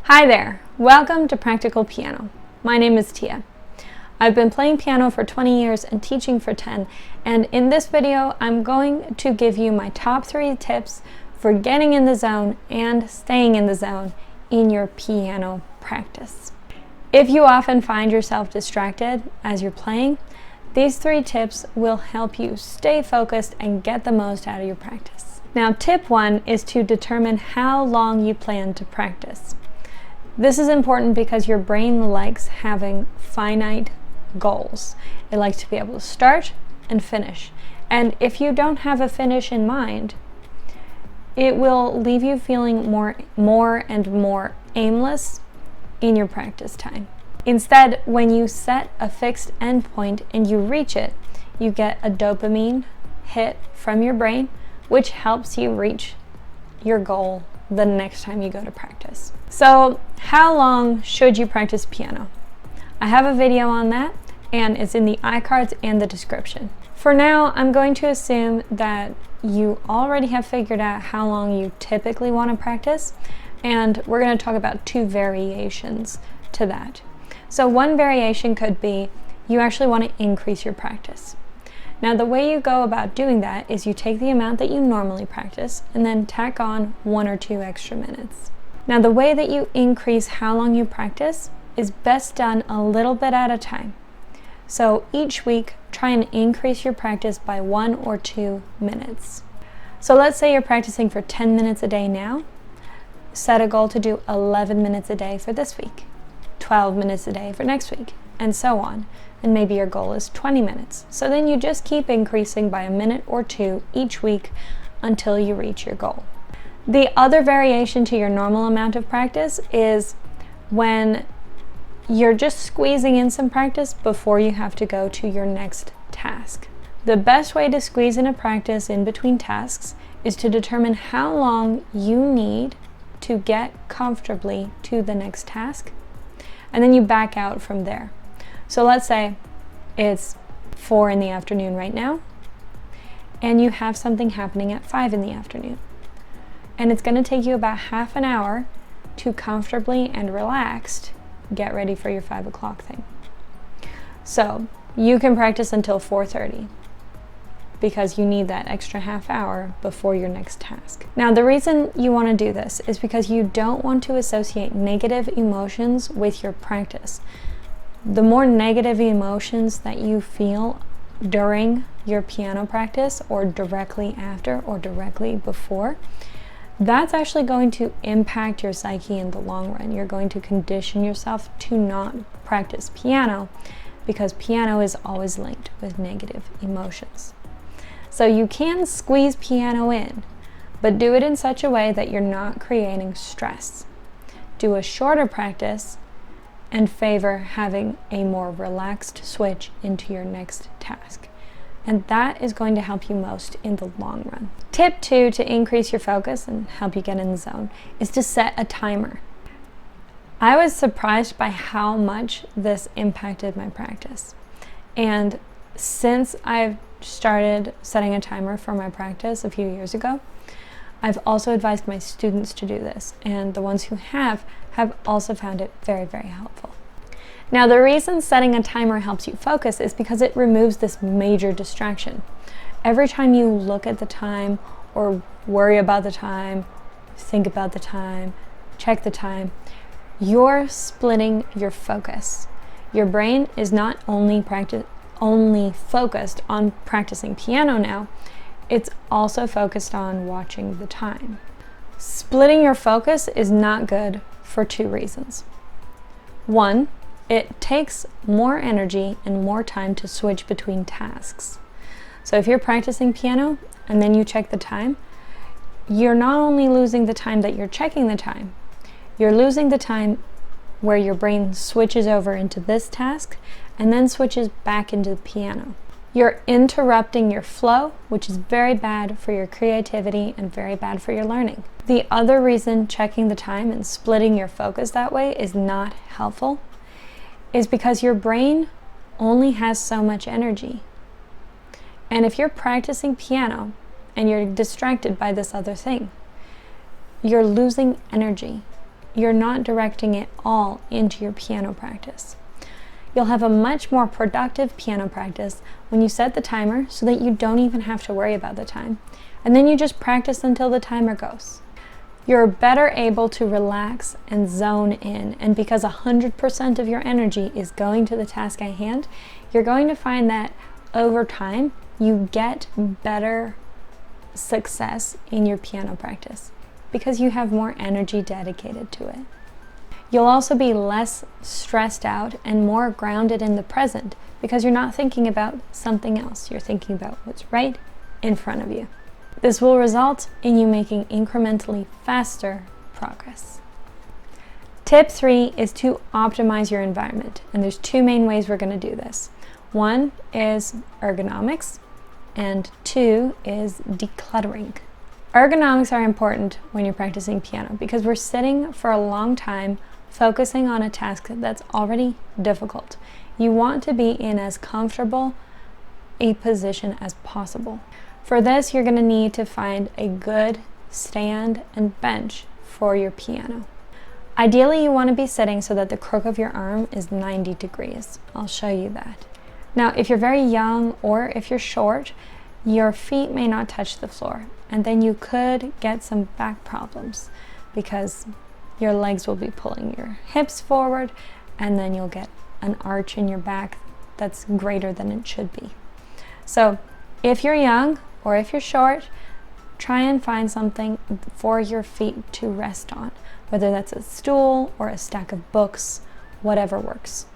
Hi there, welcome to Practical Piano. My name is Tia. I've been playing piano for 20 years and teaching for 10, and in this video I'm going to give you my top 3 tips for getting in the zone and staying in the zone in your piano practice. If you often find yourself distracted as you're playing, these 3 tips will help you stay focused and get the most out of your practice. Now, tip 1 is to determine how long you plan to practice. This is important because your brain likes having finite goals. It likes to be able to start and finish. And if you don't have a finish in mind, it will leave you feeling more and more aimless in your practice time. Instead, when you set a fixed endpoint and you reach it, you get a dopamine hit from your brain, which helps you reach your goal the next time you go to practice. So, how long should you practice piano? I have a video on that, and it's in the iCards and the description. For now, I'm going to assume that you already have figured out how long you typically want to practice, and we're going to talk about 2 variations to that. So one variation could be you actually want to increase your practice. Now, the way you go about doing that is you take the amount that you normally practice and then tack on 1 or 2 extra minutes. Now, the way that you increase how long you practice is best done a little bit at a time. So each week, try and increase your practice by 1 or 2 minutes. So let's say you're practicing for 10 minutes a day now. Set a goal to do 11 minutes a day for this week, 12 minutes a day for next week, and so on. And maybe your goal is 20 minutes. So then you just keep increasing by a minute or 2 each week until you reach your goal. The other variation to your normal amount of practice is when you're just squeezing in some practice before you have to go to your next task. The best way to squeeze in a practice in between tasks is to determine how long you need to get comfortably to the next task, and then you back out from there. So let's say it's 4 in the afternoon right now, and you have something happening at 5 in the afternoon. And it's going to take you about half an hour to comfortably and relaxed get ready for your 5 o'clock thing. So you can practice until 4:30 because you need that extra half hour before your next task. Now, the reason you want to do this is because you don't want to associate negative emotions with your practice. The more negative emotions that you feel during your piano practice or directly after or directly before, that's actually going to impact your psyche in the long run. You're going to condition yourself to not practice piano because piano is always linked with negative emotions. So you can squeeze piano in, but do it in such a way that you're not creating stress. Do a shorter practice and favor having a more relaxed switch into your next task. And that is going to help you most in the long run. Tip 2 to increase your focus and help you get in the zone is to set a timer. I was surprised by how much this impacted my practice. And since I've started setting a timer for my practice a few years ago, I've also advised my students to do this, and the ones who have also found it very, very helpful. Now, the reason setting a timer helps you focus is because it removes this major distraction. Every time you look at the time or worry about the time, think about the time, check the time, you're splitting your focus. Your brain is not only focused on practicing piano now, it's also focused on watching the time. Splitting your focus is not good for 2 reasons. 1, it takes more energy and more time to switch between tasks. So if you're practicing piano and then you check the time, you're not only losing the time that you're checking the time, you're losing the time where your brain switches over into this task and then switches back into the piano. You're interrupting your flow, which is very bad for your creativity and very bad for your learning. The other reason checking the time and splitting your focus that way is not helpful is because your brain only has so much energy. And if you're practicing piano and you're distracted by this other thing, you're losing energy. you're not directing it all into your piano practice. You'll have a much more productive piano practice when you set the timer so that you don't even have to worry about the time. And then you just practice until the timer goes. You're better able to relax and zone in, and because 100% of your energy is going to the task at hand, you're going to find that over time you get better success in your piano practice because you have more energy dedicated to it. You'll also be less stressed out and more grounded in the present because you're not thinking about something else. You're thinking about what's right in front of you. This will result in you making incrementally faster progress. Tip 3 is to optimize your environment, and there's two main ways we're going to do this. One is ergonomics, and two is decluttering. Ergonomics are important when you're practicing piano because we're sitting for a long time focusing on a task that's already difficult. You want to be in as comfortable a position as possible. For this, you're going to need to find a good stand and bench for your piano. Ideally, you want to be sitting so that the crook of your arm is 90 degrees. I'll show you that. Now, if you're very young or if you're short, your feet may not touch the floor, and then you could get some back problems because your legs will be pulling your hips forward, and then you'll get an arch in your back that's greater than it should be. So if you're young or if you're short, try and find something for your feet to rest on, whether that's a stool or a stack of books, whatever works.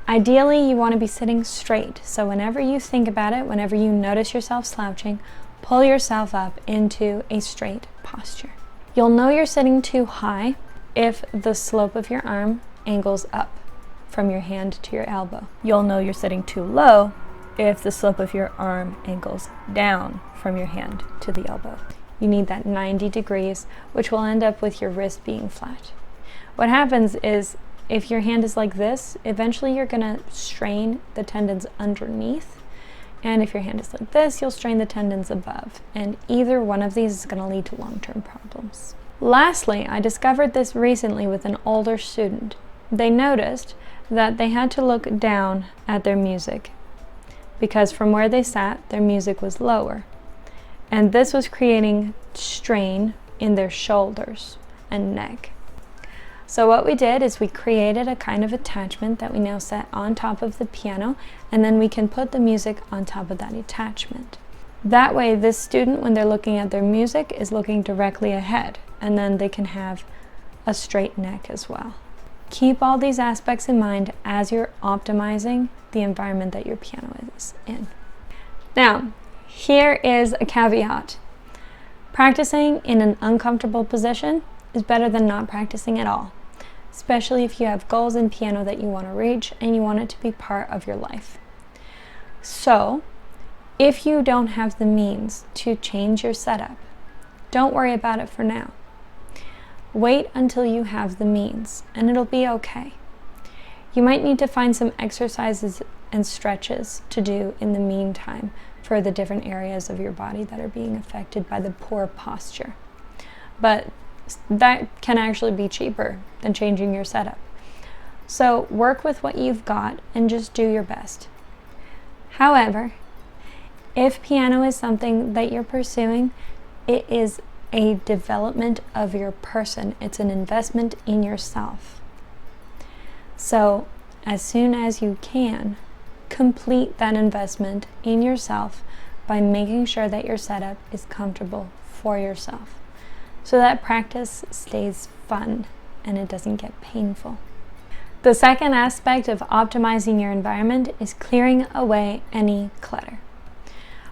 Ideally, you want to be sitting straight, so whenever you think about it, whenever you notice yourself slouching, pull yourself up into a straight posture. You'll know you're sitting too high if the slope of your arm angles up from your hand to your elbow. You'll know you're sitting too low if the slope of your arm angles down from your hand to the elbow. You need that 90 degrees, which will end up with your wrist being flat. What happens is if your hand is like this, eventually you're going to strain the tendons underneath, and if your hand is like this, you'll strain the tendons above, and either one of these is going to lead to long-term problems. Lastly, I discovered this recently with an older student. They noticed that they had to look down at their music because from where they sat, their music was lower. And this was creating strain in their shoulders and neck. So what we did is we created a kind of attachment that we now set on top of the piano, and then we can put the music on top of that attachment. That way, this student, when they're looking at their music, is looking directly ahead, and then they can have a straight neck as well. Keep all these aspects in mind as you're optimizing the environment that your piano is in. Now, here is a caveat. Practicing in an uncomfortable position is better than not practicing at all, especially if you have goals in piano that you want to reach and you want it to be part of your life. So, if you don't have the means to change your setup, don't worry about it for now. Wait until you have the means, and it'll be okay. You might need to find some exercises and stretches to do in the meantime for the different areas of your body that are being affected by the poor posture. But that can actually be cheaper than changing your setup. So work with what you've got and just do your best. However, if piano is something that you're pursuing, it is a development of your person. It's an investment in yourself. So as soon as you can, complete that investment in yourself by making sure that your setup is comfortable for yourself, so that practice stays fun and it doesn't get painful. The second aspect of optimizing your environment is clearing away any clutter.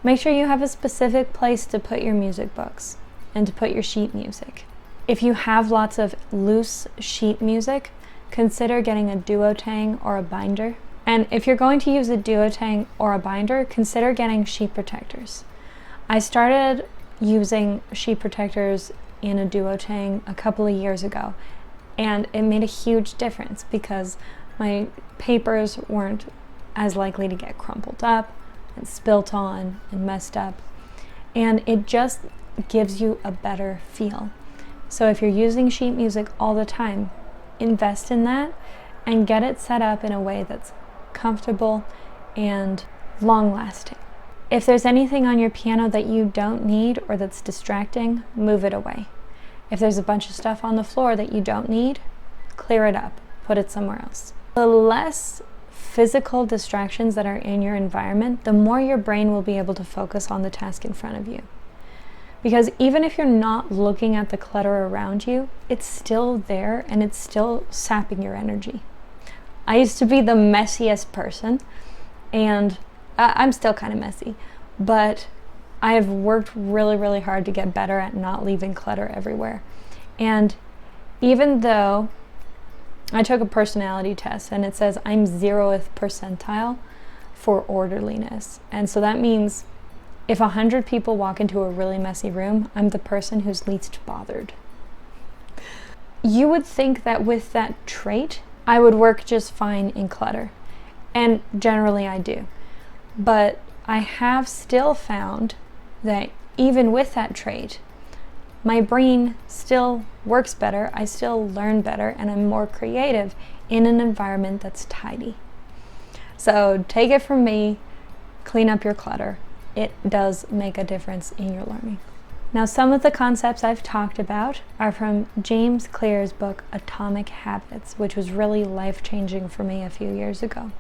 Make sure you have a specific place to put your music books and to put your sheet music. If you have lots of loose sheet music, consider getting a duotang or a binder. And if you're going to use a duotang or a binder, consider getting sheet protectors. I started using sheet protectors in a duotang a couple of years ago, and it made a huge difference because my papers weren't as likely to get crumpled up and spilt on and messed up, and it just gives you a better feel. So if you're using sheet music all the time, invest in that and get it set up in a way that's comfortable and long-lasting. If there's anything on your piano that you don't need or that's distracting, move it away. If there's a bunch of stuff on the floor that you don't need, clear it up, put it somewhere else. The less physical distractions that are in your environment, the more your brain will be able to focus on the task in front of you. Because even if you're not looking at the clutter around you, it's still there and it's still sapping your energy. I used to be the messiest person, and I'm still kind of messy, but I have worked really, really hard to get better at not leaving clutter everywhere. And even though I took a personality test and it says I'm 0th percentile for orderliness, and so that means if 100 people walk into a really messy room, I'm the person who's least bothered. You would think that with that trait, I would work just fine in clutter. And generally I do. But I have still found that even with that trait, my brain still works better, I still learn better, and I'm more creative in an environment that's tidy. So take it from me, clean up your clutter. It does make a difference in your learning. Now, some of the concepts I've talked about are from James Clear's book, Atomic Habits, which was really life-changing for me a few years ago.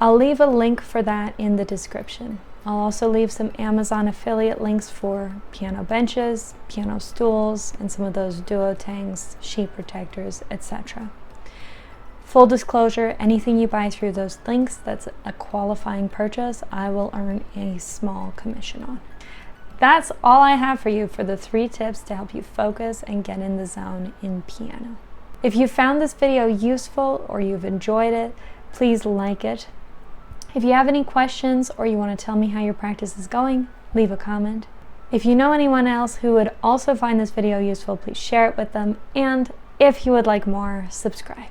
I'll leave a link for that in the description. I'll also leave some Amazon affiliate links for piano benches, piano stools, and some of those duotangs, sheet protectors, etc. Full disclosure, anything you buy through those links that's a qualifying purchase, I will earn a small commission on. That's all I have for you for the 3 tips to help you focus and get in the zone in piano. If you found this video useful or you've enjoyed it, please like it. If you have any questions or you want to tell me how your practice is going, leave a comment. If you know anyone else who would also find this video useful, please share it with them. And if you would like more, subscribe.